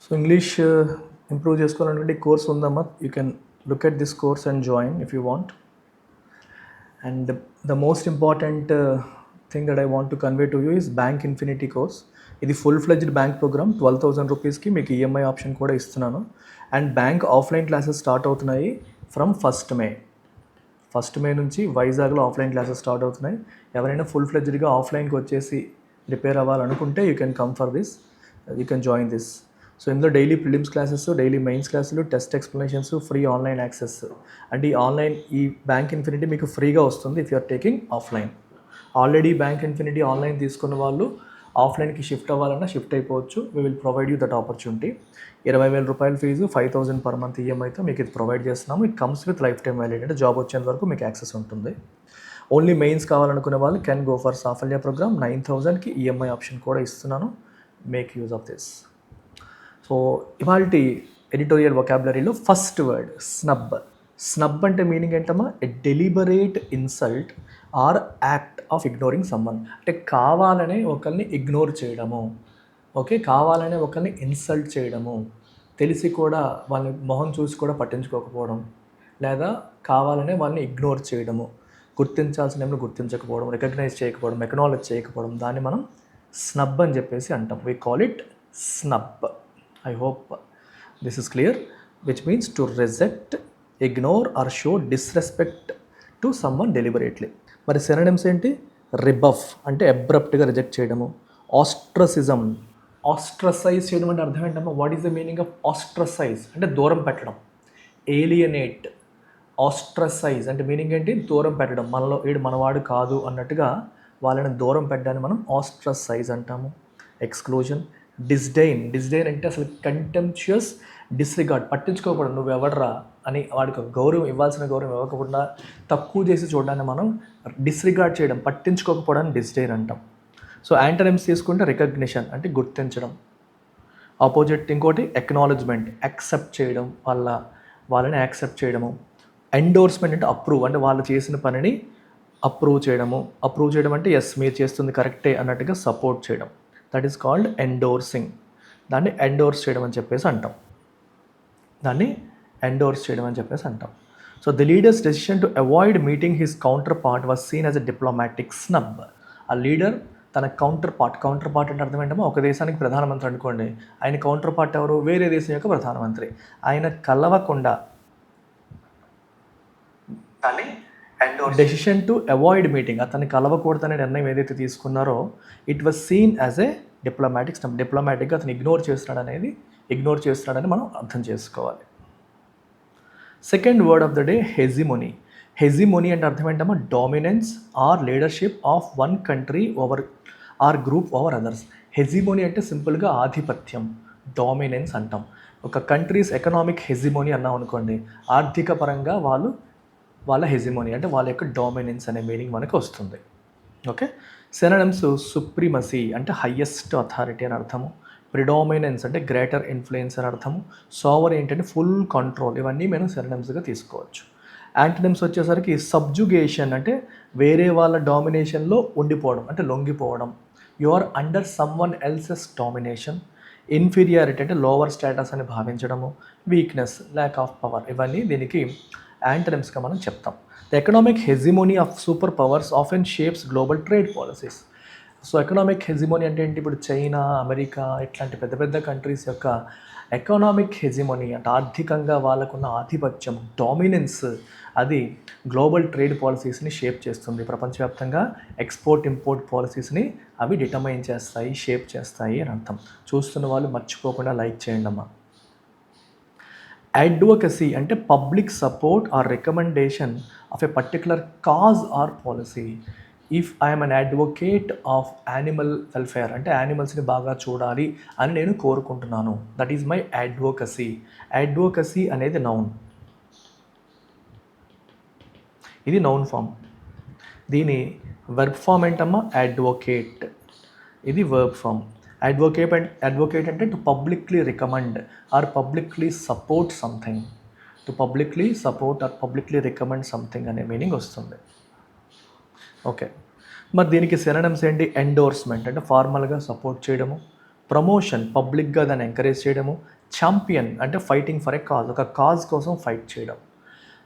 So English improve చేసుకోవాలనుకుంటే ఈ course ఉందమ్మా. You can look at this course and join if you want. And the most important thing that I want to convey to you is bank infinity course. ఇది full fledged bank programme. 12,000 రూపీస్కి మీకు EMI option కూడా ఇస్తున్నాను. And bank offline classes start అవుతున్నాయి from 1st May. 1st May నుంచి వైజాగ్లో offline classes start అవుతున్నాయి. ఎవరైనా ఫుల్ ఫ్లెడ్జ్డ్గా ఆఫ్లైన్కి వచ్చేసి ప్రిపేర్ అవ్వాలనుకుంటే you can come for this, you can join this. So ఇందులో daily prelims classes, daily mains క్లాసులు, test explanations, free online access. అంటే ఈ బ్యాంక్ ఇన్ఫినిటీ మీకు ఫ్రీగా వస్తుంది if you are taking offline. Already Bank Infinity online తీసుకున్న వాళ్ళు ఆఫ్లైన్కి షిఫ్ట్ అవ్వాలన్నా షిఫ్ట్ అయిపోవచ్చు. We will provide you that opportunity. 20,000 రూపాయల ఫీజు, 5,000 పర్ మంత్ ఈఎంఐతో మీకు ఇది ప్రొవైడ్ చేస్తున్నాము. It comes with lifetime valid, అంటే జాబ్ వచ్చేంత వరకు మీకు యాక్సెస్ ఉంటుంది. ఓన్లీ మెయిన్స్ కావాలనుకునే వాళ్ళు can go for Saphalya program. 9,000కి ఈఎంఐ ఆప్షన్ కూడా ఇస్తున్నాను. Make use of this. So ఇవాళ ఎడిటోరియల్ వొకాబులరీలో ఫస్ట్ వర్డ్ స్నబ్. స్నబ్ అంటే మీనింగ్ ఏంటమ్మా? A deliberate insult or act of ignoring someone. అంటే కావాలనే ఒకరిని ఇగ్నోర్ చేయడము, ఓకే, కావాలనే ఒకరిని ఇన్సల్ట్ చేయడము, తెలిసి కూడా వాళ్ళని మొహం చూసి కూడా పట్టించుకోకపోవడం, లేదా కావాలనే వాళ్ళని ఇగ్నోర్ చేయడము, గుర్తించాల్సిన గుర్తించకపోవడం, రికగ్నైజ్ చేయకపోవడం, ఎక్నాలెడ్జ్ చేయకపోవడం, దాన్ని మనం స్నబ్ అని చెప్పేసి అంటాం. We call it snub. I hope this is clear, which means to reject, ignore or show disrespect to someone deliberately. మరి సినోనిమ్స్ ఏంటి? రిబఫ్ అంటే అబ్రప్ట్గా రిజెక్ట్ చేయడము. ఆస్ట్రసిజం, ఆస్ట్రసైజ్ చేయడం అంటే అర్థం ఏంటమ్మా? What is the meaning of ostracise? అంటే దూరం పెట్టడం. ఏలియనేట్, ఆస్ట్రసైజ్ అంటే మీనింగ్ ఏంటి? దూరం పెట్టడం. మనలో వీడు మనవాడు కాదు అన్నట్టుగా వాళ్ళని దూరం పెట్టడాన్ని మనం ఆస్ట్రసైజ్ అంటాము. ఎక్స్క్లూజన్, డిస్డైన్. డిస్డైన్ అంటే అసలు కంటెంప్చుయస్ డిస్రిగార్డ్, పట్టించుకోకూడదు, నువ్వు ఎవడరా అని వాడికి గౌరవం, ఇవ్వాల్సిన గౌరవం ఇవ్వకుండా తక్కువ చేసి చూడడాన్ని మనం డిస్రిగార్డ్ చేయడం, పట్టించుకోకపోవడాన్ని డిస్డైన్ అంటాం. సో యాంటనిమ్స్ తీసుకుంటే రికగ్నిషన్ అంటే గుర్తించడం. ఆపోజిట్ ఇంకోటి ఎక్నాలెడ్జ్మెంట్, యాక్సెప్ట్ చేయడం, వాళ్ళని యాక్సెప్ట్ చేయడము. ఎండోర్స్మెంట్ అంటే అప్రూవ్, అంటే వాళ్ళు చేసిన పనిని అప్రూవ్ చేయడము. అప్రూవ్ చేయడం అంటే ఎస్ మీరు చేస్తుంది కరెక్టే అన్నట్టుగా సపోర్ట్ చేయడం. That is called endorsing. దాన్ని ఎండోర్స్ చేయడం అని చెప్పేసి అంటాం. So the leader's decision to avoid meeting his counterpart was seen as a diplomatic snub. ఆ లీడర్ తన కౌంటర్ పార్ట్ అంటే అర్థం ఏంటమ్మా? ఒక దేశానికి ప్రధానమంత్రి అనుకోండి, ఆయన కౌంటర్ పార్ట్ ఎవరు? వేరే దేశం యొక్క ప్రధానమంత్రి. ఆయన కలవకుండా డెసిషన్ టు అవాయిడ్ మీటింగ్, అతన్ని కలవకూడదనే నిర్ణయం ఏదైతే తీసుకున్నారో it was seen as a diplomatic step. డిప్లొమాటిక్గా అతను ఇగ్నోర్ చేస్తున్నాడని మనం అర్థం చేసుకోవాలి. Second word of the day hegemony. Hegemony అంటే అర్థం ఏంటమ్మా? Dominance or leadership of one country over or group over others. Hegemony అంటే సింపుల్గా ఆధిపత్యం, డామినెన్స్ అంటాం. ఒక కంట్రీస్ ఎకనామిక్ హెజిమోనీ అన్నాం అనుకోండి, ఆర్థిక పరంగా వాళ్ళ హెజిమోనీ అంటే వాళ్ళ యొక్క డామినెన్స్ అనే మీనింగ్ మనకు వస్తుంది. ఓకే. సినోనిమ్స్ సుప్రీమసీ అంటే హయ్యెస్ట్ అథారిటీ అని అర్థము. ప్రిడామినెన్స్ అంటే గ్రేటర్ ఇన్ఫ్లుయెన్స్ అని అర్థము. సావరెన్ ఏంటంటే ఫుల్ కంట్రోల్. ఇవన్నీ మనం సినోనిమ్స్గా తీసుకోవచ్చు. యాంటనిమ్స్ వచ్చేసరికి సబ్జుగేషన్ అంటే వేరే వాళ్ళ డామినేషన్లో ఉండిపోవడం, అంటే లొంగిపోవడం. You are under someone else's domination. Inferiority అంటే లోవర్ స్టేటస్ అని భావించడము. వీక్నెస్, ల్యాక్ ఆఫ్ పవర్, ఇవన్నీ దీనికి యాంటనిమ్స్గా మనం చెప్తాం. The economic hegemony of superpowers often shapes global trade policies. So economic hegemony అంటే ఏంటి? ఇప్పుడు చైనా, అమెరికా ఇట్లాంటి పెద్ద పెద్ద కంట్రీస్ యొక్క ఎకనామిక్ హెజిమోనీ అంటే ఆర్థికంగా వాళ్ళకున్న ఆధిపత్యం, డామినెన్స్, అది గ్లోబల్ ట్రేడ్ పాలసీస్ని షేప్ చేస్తుంది. ప్రపంచవ్యాప్తంగా ఎక్స్పోర్ట్ ఇంపోర్ట్ పాలసీస్ని అవి డిటర్మైన్ చేస్తాయి, షేప్ చేస్తాయి అని అర్థం. చూస్తున్న వాళ్ళు మర్చిపోకుండా లైక్ చేయండి అమ్మా. అడ్వొకసీ అంటే public support or recommendation of a particular cause or policy. If I'm an advocate of animal welfare అంటే యానిమల్స్ని బాగా చూడాలి అని నేను కోరుకుంటున్నాను, that is my advocacy. Advocacy అనేది నౌన్, ఇది నౌన్ ఫామ్. దీని వర్బ్ ఫామ్ ఏంటమ్మా? అడ్వొకేట్. ఇది వర్బ్ ఫామ్. అడ్వొకేట్ అంటే to publicly recommend or publicly support something. To publicly support or publicly recommend something అనే మీనింగ్ వస్తుంది. ఓకే. మరి దీనికి సినోనిమ్స్ ఏంటి? ఎండోర్స్మెంట్ అంటే ఫార్మల్గా సపోర్ట్ చేయడము, ప్రమోషన్, పబ్లిక్గా దాన్ని ఎంకరేజ్ చేయడము. ఛాంపియన్ అంటే ఫైటింగ్ ఫర్ ఎ కాజ్, ఒక కాజ్ కోసం ఫైట్ చేయడం.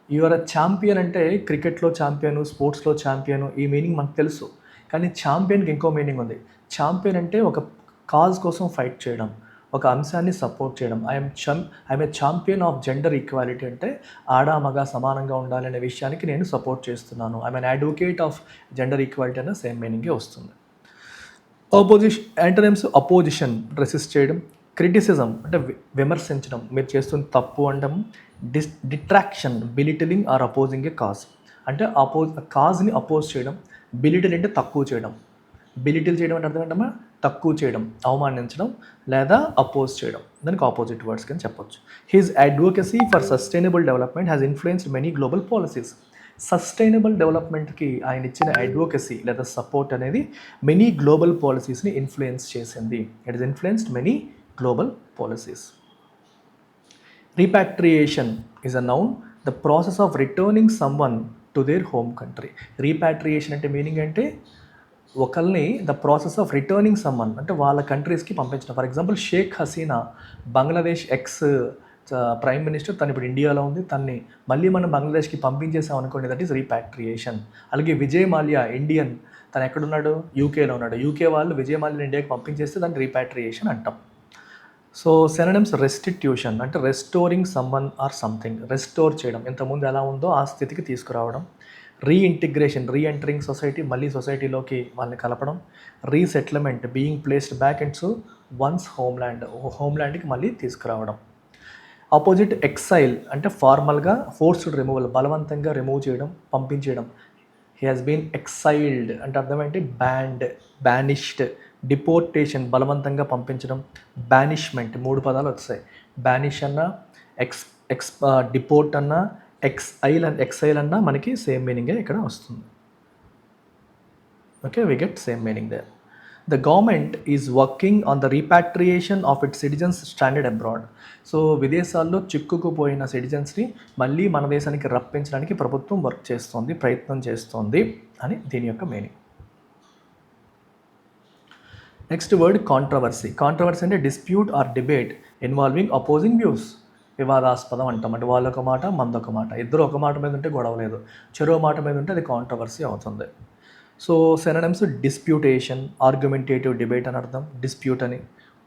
యువర్ అ ఛాంపియన్ అంటే క్రికెట్లో ఛాంపియను, స్పోర్ట్స్లో ఛాంపియను, ఈ మీనింగ్ మనకు తెలుసు. కానీ ఛాంపియన్కి ఇంకో మీనింగ్ ఉంది. ఛాంపియన్ అంటే ఒక కాజ్ కోసం ఫైట్ చేయడం, ఒక అంశాన్ని సపోర్ట్ చేయడం. I'm a champion of gender equality అంటే ఆడ మగ సమానంగా ఉండాలనే విషయానికి నేను సపోర్ట్ చేస్తున్నాను. I'm an advocate of gender equality అన్న సేమ్ మీనింగే వస్తుంది. యాంటోనిమ్స్ అపోజిషన్, రెసిస్ట్ చేయడం. క్రిటిసిజం అంటే విమర్శించడం, మీరు చేస్తున్న తప్పు అనడం. డిట్రాక్షన్, బిలిటిలింగ్ ఆర్ అపోజింగ్ ఏ కాజ్ అంటే కాజ్ని అపోజ్ చేయడం. బిలిటిల్ అంటే తక్కువ చేయడం. బిలిటిల్ చేయడం అంటే అర్థం ఏంటమ్మా, తక్కువ చేయడం, అవమానించడం లేదా అపోజ్ చేయడం. దానికి ఆపోజిట్ వర్డ్స్ కింద చెప్పొచ్చు. His advocacy for sustainable development has influenced many global policies. Sustainable డెవలప్మెంట్కి ఆయన ఇచ్చిన అడ్వొకసీ లేదా సపోర్ట్ అనేది మెనీ గ్లోబల్ పాలసీస్ని ఇన్ఫ్లుయెన్స్ చేసింది. It is influenced many global policies. Repatriation is a noun, the process of returning someone to their home country. Repatriation అంటే meaning అంటే ఒకరిని the process of returning someone అంటే వాళ్ళ కంట్రీస్కి పంపించడం. For example Sheikh Hasina, Bangladesh ex prime minister, తను ఇప్పుడు ఇండియాలో ఉంది, తన్ని మళ్ళీ మనం బంగ్లాదేశ్కి పంపించేసాం అనుకోండి, దట్ ఈస్ రీపాట్రియేషన్. అలాగే విజయ్ మాల్యా ఇండియన్, తను ఎక్కడున్నాడు, యూకేలో ఉన్నాడు, యూకే వాళ్ళు విజయ్ మాల్యాని ఇండియాకి పంపించేస్తే దాన్ని రీపాట్రియేషన్ అంటాం. సో సినోనిమ్స్ రెస్టిట్యూషన్ అంటే restoring someone or something, restore చేయడం, ఇంతకుముందు ఎలా ఉందో ఆ స్థితికి తీసుకురావడం. రీఇంటిగ్రేషన్, రీఎంటరింగ్ సొసైటీ, మళ్ళీ సొసైటీలోకి వాళ్ళని కలపడం. Resettlement, being placed back into one's హోమ్ల్యాండ్కి మళ్ళీ తీసుకురావడం. ఆపోజిట్ ఎక్సైల్ అంటే ఫార్మల్గా ఫోర్స్డ్ రిమూవల్, బలవంతంగా రిమూవ్ చేయడం, పంపించేయడం. హీ హాజ్ బీన్ ఎక్సైల్డ్ అంటే అర్థం ఏంటి, బ్యానిష్డ్. డిపోర్టేషన్, బలవంతంగా పంపించడం. బ్యానిష్మెంట్, 3 పదాలు వస్తాయి. బ్యానిష్ అన్న, డిపోర్ట్ అన్న, ఎక్సైల్ అన్న మనకి సేమ్ మీనింగే ఇక్కడ వస్తుంది. Okay, we get same meaning there. The government is working on the repatriation of its citizens standard abroad. So విదేశాల్లో చిక్కుకుపోయిన సిటిజన్స్ని మళ్ళీ మన దేశానికి రప్పించడానికి ప్రభుత్వం వర్క్ చేస్తోంది, ప్రయత్నం చేస్తోంది అని దీని యొక్క meaning. Next word controversy. Controversy అంటే dispute or debate involving opposing views. వివాదాస్పదం అంటాం, అంటే వాళ్ళొక మాట మందొక మాట, ఇద్దరు ఒక మాట మీద ఉంటే గొడవ లేదు, చెరో మాట మీద ఉంటే అది కాంట్రవర్సీ అవుతుంది. So synonyms disputation, argumentative debate అని అర్థం, డిస్ప్యూట్ అని.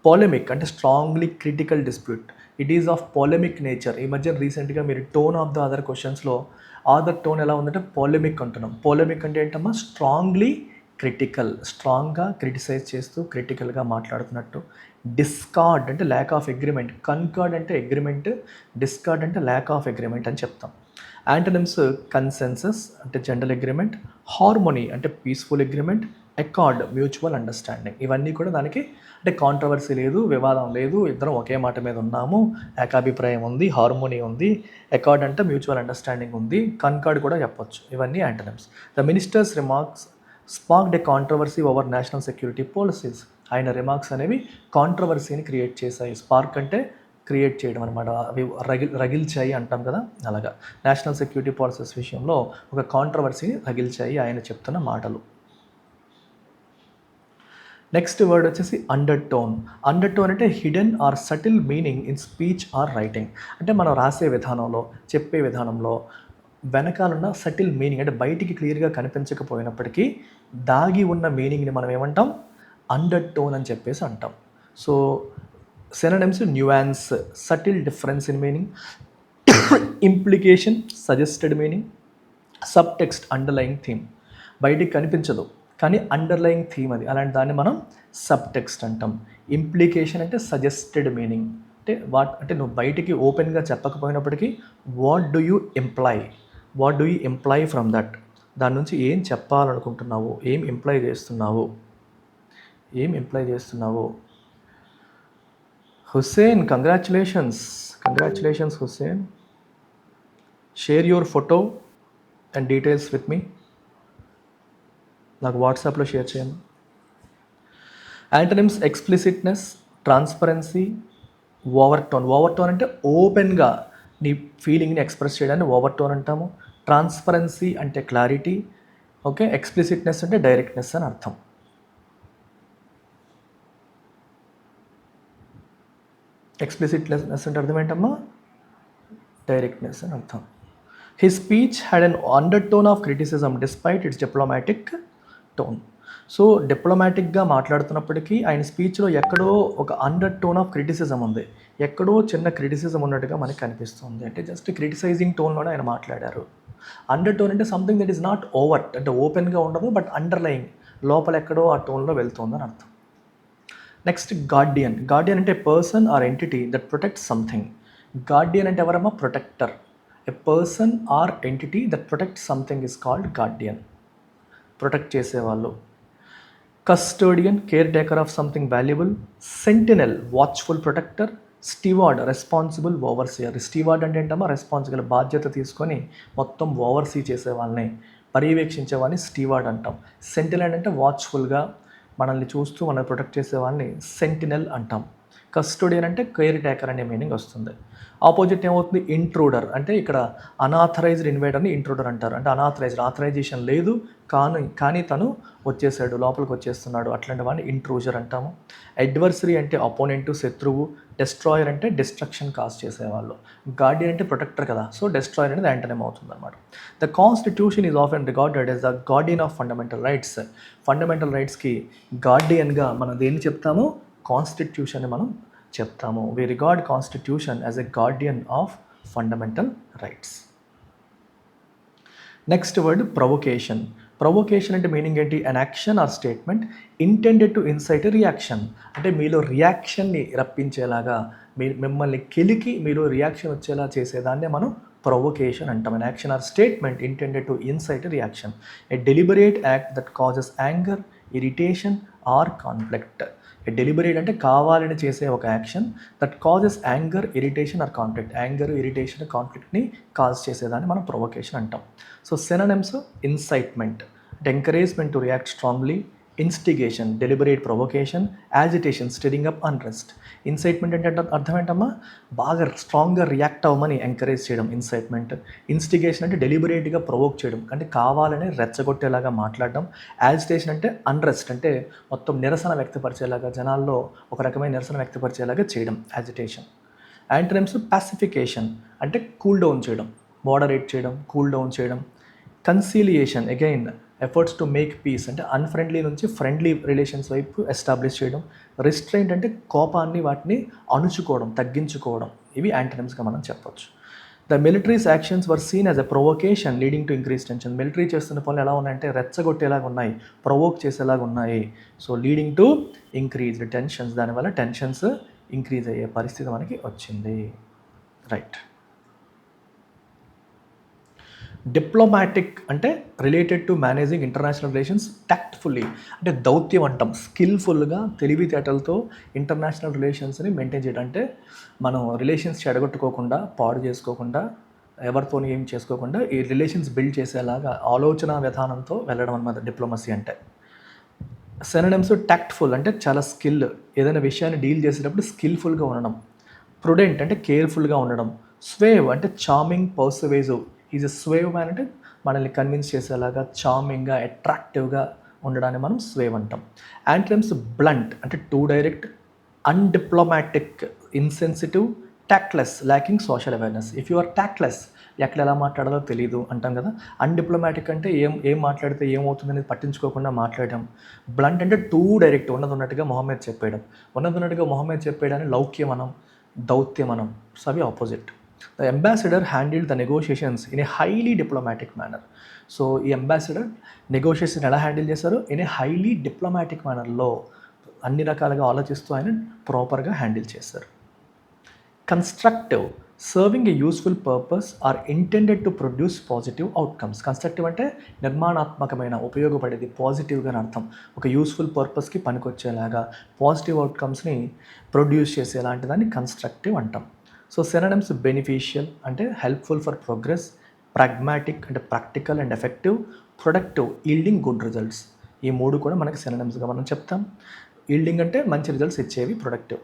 పాలెమిక్ అంటే strongly critical dispute, it is of polemic nature. ఈ మధ్య రీసెంట్గా మీరు టోన్ ఆఫ్ ద అదర్ క్వశ్చన్స్లో ఆదర్ టోన్ ఎలా ఉందంటే పాలెమిక్ అంటున్నాం. పాలెమిక్ అంటే ఏంటమ్మా, స్ట్రాంగ్లీ క్రిటికల్, స్ట్రాంగ్గా క్రిటిసైజ్ చేస్తూ క్రిటికల్గా మాట్లాడుతున్నట్టు. డిస్కార్డ్ అంటే ల్యాక్ ఆఫ్ అగ్రిమెంట్, కన్కార్డ్ అంటే అగ్రిమెంట్, డిస్కార్డ్ అంటే ల్యాక్ ఆఫ్ అగ్రిమెంట్ అని చెప్తాం. యాంటోనిమ్స్ కన్సెన్సస్ అంటే జనరల్ అగ్రిమెంట్, హార్మోనీ అంటే peaceful agreement, accord mutual understanding. ఇవన్నీ కూడా దానికి అంటే కాంట్రవర్సీ లేదు, వివాదం లేదు, ఇద్దరం ఒకే మాట మీద ఉన్నాము, ఏకాభిప్రాయం ఉంది, హార్మోనీ ఉంది, అకార్డ్ అంటే మ్యూచువల్ అండర్స్టాండింగ్ ఉంది, కన్కార్డ్ కూడా చెప్పొచ్చు. ఇవన్నీ antonyms. The ministers remarks sparked A controversy over national security policies. ఆయన రిమార్క్స్ అనేవి కాంట్రవర్సీని క్రియేట్ చేశాయి. స్పార్క్ అంటే క్రియేట్ చేయడం అనమాట, అవి రగిల్చాయి అంటాం కదా, అలాగా నేషనల్ సెక్యూరిటీ పాలసీస్ విషయంలో ఒక కాంట్రవర్సీని రగిల్చాయి ఆయన చెప్తున్న మాటలు. నెక్స్ట్ వర్డ్ వచ్చేసి అండర్ టోన్. అండర్ టోన్ అంటే hidden or subtle meaning in speech or writing. అంటే మనం రాసే విధానంలో, చెప్పే విధానంలో వెనకాలన్న సటిల్ మీనింగ్ అంటే బయటికి క్లియర్గా కనిపించకపోయినప్పటికీ దాగి ఉన్న మీనింగ్ని మనం ఏమంటాం, అండర్ టోన్ అని చెప్పేసి అంటాం. So synonyms nuance, subtle difference in meaning, implication, suggested meaning, subtext, underlying theme. బయటికి కనిపించదు కానీ అండర్లయింగ్ థీమ్ అది, అలాంటి దాన్ని మనం సబ్ టెక్స్ట్ అంటాం. ఇంప్లికేషన్ అంటే సజెస్టెడ్ మీనింగ్, అంటే నువ్వు బయటికి ఓపెన్గా చెప్పకపోయినప్పటికీ what do you employ from that, దాని నుంచి ఏం చెప్పాలనుకుంటున్నావు, ఏం ఎంప్లాయ్ చేస్తున్నావు. Hussain, congratulations Hussain. Share your photo and details with me, నాకు వాట్సాప్లో షేర్ చేయండి. Antonyms explicitness, transparency, over tone అంటే ఓపెన్గా నీ ఫీలింగ్ని ఎక్స్ప్రెస్ చేయడాన్ని ఓవర్ టోన్ అంటాము. ట్రాన్స్పరెన్సీ అంటే క్లారిటీ, ఓకే. ఎక్స్ప్లిసిట్నెస్ అంటే డైరెక్ట్నెస్ అని అర్థం. ఎక్స్ప్లిసిట్నెస్ అంటే అర్థం ఏంటమ్మా? డైరెక్ట్నెస్ అని అర్థం. His speech had an undertone of criticism despite its diplomatic tone. So డిప్లొమాటిక్గా మాట్లాడుతున్నప్పటికీ ఆయన స్పీచ్లో ఎక్కడో ఒక అండర్ టోన్ ఆఫ్ క్రిటిసిజం ఉంది, ఎక్కడో చిన్న క్రిటిసిజం ఉన్నట్టుగా మనకి కనిపిస్తుంది. అంటే జస్ట్ క్రిటిసైజింగ్ టోన్లోనే ఆయన మాట్లాడారు. అండర్ టోన్ అంటే something that is not overt, అంటే ఓపెన్గా ఉండదు, బట్ అండర్లయింగ్, లోపల ఎక్కడో ఆ టోన్లో వెళ్తుందని అర్థం. Next guardian. గార్డియన్ అంటే person or entity that protects something. Guardian అంటే ఎవరమ్మా? Protector. A person or entity that protects something is called guardian. Protect చేసేవాళ్ళు. Custodian, caretaker of something valuable. Sentinel, watchful protector. Steward, responsible overseer. Steward అంటే ఏంటమ్మా? Responsible, బాధ్యత తీసుకొని మొత్తం overseas చేసే వాళ్ళని, పర్యవేక్షించే వాళ్ళని స్టీవార్డ్ అంటాం. సెంటినెల్ అంటే వాచ్ఫుల్గా మనల్ని చూస్తూ మనల్ని ప్రొటెక్ట్ చేసే వాళ్ళని సెంటినెల్ అంటాం. కస్టోడియన్ అంటే కేర్ టేకర్ అనే మీనింగ్ వస్తుంది. ఆపోజిట్ ఏమవుతుంది? ఇంట్రూడర్. అంటే ఇక్కడ అనాథరైజ్డ్ ఇన్వైడర్ని ఇంట్రూడర్ అంటారు. అంటే ఆథరైజేషన్ లేదు కానీ తను వచ్చేసాడు, లోపలికి వచ్చేస్తున్నాడు, అట్లాంటి వాడిని ఇంట్రూజర్ అంటాము. అడ్వర్సరీ అంటే అపోనెంట్, శత్రువు. డెస్ట్రాయర్ అంటే డిస్ట్రక్షన్ కాజ్ చేసేవాళ్ళు. గార్డియన్ అంటే ప్రొటెక్టర్ కదా, సో డెస్ట్రాయర్ అనేది యాంటనిమ్ అవుతుంది అనమాట. The constitution is often regarded as the guardian of fundamental rights. Fundamental రైట్స్కి గార్డియన్గా మనం దేన్ని చెప్తాము? కాన్స్టిట్యూషన్ని మనం చెప్తాము. We regard constitution as a guardian of fundamental rights. Next word provocation. Provocation అంటే మీనింగ్ ఏంటి? An action or statement intended to incite reaction. అంటే మీలో రియాక్షన్ని రప్పించేలాగా, మిమ్మల్ని కెలికి మీలో రియాక్షన్ వచ్చేలా చేసేదాన్నే మనం ప్రొవొకేషన్ అంటాం. An action or statement intended to incite reaction. A deliberate act that causes anger, irritation or conflict. Deliberate అంటే కావాలని చేసే ఒక action that causes anger, irritation or conflict. Anger, irritation, కాన్ఫ్లిక్ట్ని కాజ్ చేసేదాన్ని మనం ప్రొవొకేషన్ అంటాం. సో సినోనిమ్స్: ఇన్సైట్మెంట్ అంటే encouragement to react strongly, instigation deliberate provocation, agitation stirring up unrest. Incitement అంటే అర్థం ఏంటమ్మా? బాగా స్ట్రాంగ్గా రియాక్ట్ అవ్వమని ఎంకరేజ్ చేయడం ఇన్సైట్మెంట్. ఇన్స్టిగేషన్ అంటే డెలిబరేట్గా ప్రొవోక్ చేయడం, అంటే కావాలని రెచ్చగొట్టేలాగా మాట్లాడడం. యాజిటేషన్ అంటే అన్రెస్ట్, అంటే మొత్తం నిరసన వ్యక్తపరిచేలాగా, జనాల్లో ఒక రకమైన నిరసన వ్యక్తపరిచేలాగా చేయడం యాజిటేషన్. యాంటనిమ్స్: పాసిఫికేషన్ అంటే కూల్ డౌన్ చేయడం, మోడరేట్ చేయడం, కూల్ డౌన్ చేయడం. Conciliation again efforts to make peace, అంటే అన్ఫ్రెండ్లీ నుంచి ఫ్రెండ్లీ రిలేషన్స్ వైపు ఎస్టాబ్లిష్ చేయడం. రిస్ట్రైంట్ అంటే కోపాన్ని, వాటిని అణుచుకోవడం, తగ్గించుకోవడం. ఇవి యాంటనిమ్స్గా మనం చెప్పొచ్చు. The military's actions were seen as a provocation leading to increase tension. Military చేస్తున్న పనులు ఎలా ఉన్నాయంటే రెచ్చగొట్టేలాగా ఉన్నాయి, ప్రొవోక్ చేసేలాగా ఉన్నాయి. So leading to increased tensions, దానివల్ల టెన్షన్స్ ఇంక్రీజ్ అయ్యే పరిస్థితి మనకి వచ్చింది. రైట్. డిప్లొమాటిక్ అంటే related to managing international relations tactfully, అంటే దౌత్యం అంటాం. స్కిల్ఫుల్గా, తెలివితేటలతో ఇంటర్నేషనల్ రిలేషన్స్ని మెయింటైన్ చేయడం. అంటే మనం రిలేషన్స్ చెడగొట్టుకోకుండా, పాడు చేసుకోకుండా, ఎవరితోని ఏం చేసుకోకుండా ఈ రిలేషన్స్ బిల్డ్ చేసేలాగా ఆలోచన విధానంతో వెళ్ళడం అన్నమాట డిప్లొమసీ అంటే. సినోనిమ్స్: టాక్ట్ఫుల్ అంటే చాలా స్కిల్, ఏదైనా విషయాన్ని డీల్ చేసేటప్పుడు స్కిల్ఫుల్గా ఉండడం. ప్రుడెంట్ అంటే కేర్ఫుల్గా ఉండడం. స్వేవ్ అంటే చార్మింగ్, పర్సువేజివ్. ఈజ్ ఎ స్వేవ్ మ్యాన్ అంటే మనల్ని కన్విన్స్ చేసేలాగా, చార్మింగ్గా, అట్రాక్టివ్గా ఉండడాన్ని మనం స్వేవ్ అంటాం. యాంటనిమ్స్: బ్లంట్ అంటే too direct, undiplomatic, insensitive, tactless, lacking social awareness. If you are tactless, ఎక్కడ ఎలా మాట్లాడాలో తెలియదు అంటాం కదా. అన్డిప్లొమాటిక్ అంటే ఏం మాట్లాడితే ఏమవుతుందనేది పట్టించుకోకుండా మాట్లాడడం. బ్లంట్ అంటే టూ డైరెక్ట్, ఉన్నట్టుగా మొహమ్మద్ చెప్పేయడం. ఉన్నట్టుగా మొహమ్మద్ చెప్పేయడాన్ని లౌక్యమనం, దౌత్యమనం. సో అవి opposite. The ambassador handled the negotiations in a highly diplomatic manner. So ఈ అంబాసిడర్ నెగోషియేషన్ ఎలా హ్యాండిల్ చేశారు? ఇన్ ఏ హైలీ డిప్లొమాటిక్ మేనర్లో, అన్ని రకాలుగా ఆలోచిస్తూ ఆయన ప్రాపర్గా హ్యాండిల్ చేశారు. Constructive: serving a useful purpose or intended to produce positive outcomes. Constructive అంటే నిర్మాణాత్మకమైన, ఉపయోగపడేది, పాజిటివ్గా అర్థం. ఒక యూస్ఫుల్ పర్పస్కి పనికొచ్చేలాగా, పాజిటివ్ అవుట్కమ్స్ని ప్రొడ్యూస్ చేసేలాంటి దాన్ని కన్స్ట్రక్టివ్ అంటాం. సో సినోనిమ్స్: బెనిఫిషియల్ అంటే హెల్ప్ఫుల్ ఫర్ ప్రోగ్రెస్, ప్రాగ్మాటిక్ అంటే practical and effective, productive yielding good results. ఈ మూడు కూడా మనకి సినోనిమ్స్గా మనం చెప్తాం. ఈల్డింగ్ అంటే మంచి రిజల్ట్స్ ఇచ్చేవి, productive.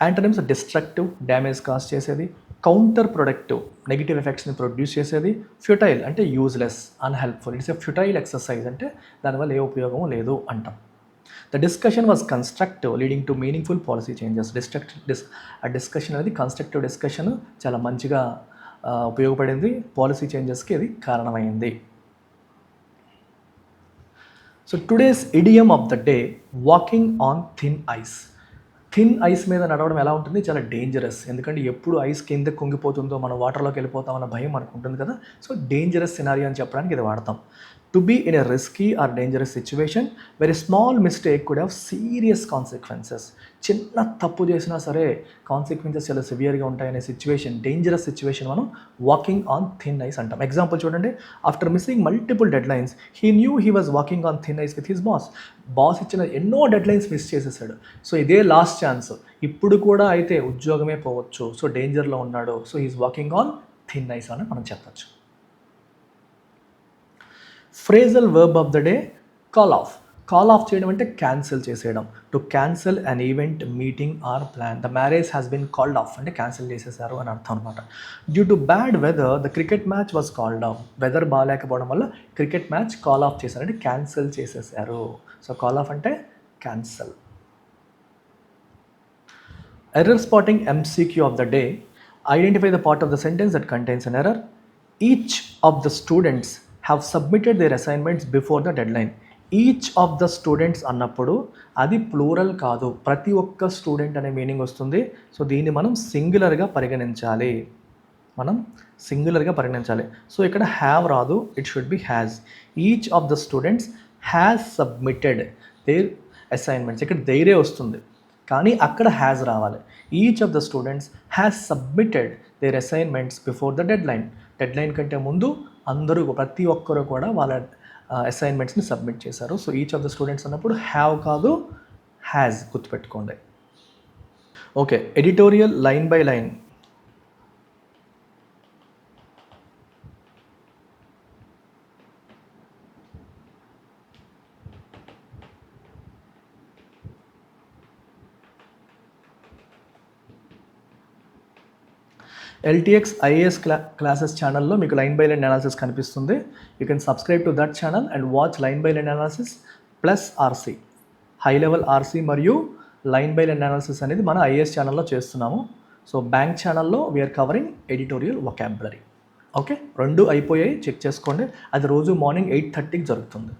Antonyms: destructive damage cause చేసేది, కౌంటర్ ప్రొడక్టివ్ నెగిటివ్ ఎఫెక్ట్స్ని ప్రొడ్యూస్ చేసేది, ఫ్యూటైల్ అంటే useless, unhelpful. It's a futile exercise అంటే దానివల్ల ఏ ఉపయోగం లేదు అంటాం. The discussion was constructive leading to meaningful policy changes. ఆ డిస్కషన్ అనేది కన్స్ట్రక్టివ్ డిస్కషన్, చాలా మంచిగా ఉపయోగపడింది, పాలసీ చేంజెస్కి అది కారణమైంది. So today's idiom of the day, walking on thin ice. Thin ice మీద నడవడం ఎలా ఉంటుంది? చాలా డేంజరస్. ఎందుకంటే ఎప్పుడు ఐస్ కింద కుంగిపోతుందో, మనం వాటర్లోకి వెళ్ళిపోతామన్న భయం మనకు ఉంటుంది కదా. సో డేంజరస్ సినారియో అని చెప్పడానికి ఇది వాడతాం. To be in a risky or dangerous situation very small mistake could have serious consequences. చిన్న తప్పు చేసినా సరే కాన్సిక్వెన్సెస్ చాలా సివియర్గా ఉంటాయనే సిచ్యువేషన్, డేంజరస్ సిచ్యువేషన్ మనం వాకింగ్ ఆన్ థిన్ ఐస్ అంటాం. ఎగ్జాంపుల్ చూడండి, after missing multiple deadlines he knew he was walking on thin ice with his boss. Boss ఇచ్చిన ఎన్నో డెడ్ లైన్స్ మిస్ చేసేసాడు. సో ఇదే లాస్ట్ ఛాన్స్, ఇప్పుడు కూడా అయితే ఉద్యోగమే పోవచ్చు. సో డేంజర్లో ఉన్నాడు. So he's walking on thin ice అని మనం చెప్పచ్చు. Phrasal verb of the day, call off. Call off చేయడం అంటే క్యాన్సిల్ చేసేయడం. To cancel an event, meeting or plan. The marriage has been called off అంటే క్యాన్సిల్ చేసేసారు అని అర్థం అనమాట. Due to bad weather the cricket match was called off. వెదర్ బాగాలేకపోవడం వల్ల క్రికెట్ మ్యాచ్ కాల్ ఆఫ్ చేశారు అంటే క్యాన్సిల్ చేసేసారు. సో కాల్ ఆఫ్ అంటే cancel. Error spotting MCQ of the day, identify the part of the sentence that contains an error. Each of the students have submitted their assignments before the deadline. Each of the students అన్నప్పుడు అది plural కాదు, ప్రతి ఒక్క student అనే meaning వస్తుంది. So దీన్ని మనం సింగులర్గా పరిగణించాలి. సో ఇక్కడ హ్యావ్ రాదు, it should be has. Each of the students has submitted their assignments. ఇక్కడ దేరే వస్తుంది కానీ అక్కడ హ్యాజ్ రావాలి. Each of the students has submitted their assignments before the deadline. Deadline కంటే ముందు అందరూ, ప్రతి ఒక్కరు కూడా వాళ్ళ అసైన్మెంట్స్ని సబ్మిట్ చేశారు. So each of the students అన్నప్పుడు హ్యావ్ కాదు, హ్యాజ్ గుర్తుపెట్టుకోండి. Okay, editorial line by line. LTX IAS classes ఛానల్లో మీకు లైన్ బై లైన్ అనాలిసిస్ కనిపిస్తుంది. You can subscribe to that channel and watch line by line analysis plus RC, high level RC మరియు line by line analysis అనేది మన IAS ఛానల్లో చేస్తున్నాము. So bank ఛానల్లో we're covering editorial vocabulary. Okay, 2 అయిపోయాయి, check చేసుకోండి. అది రోజు మార్నింగ్ 8:30కి జరుగుతుంది.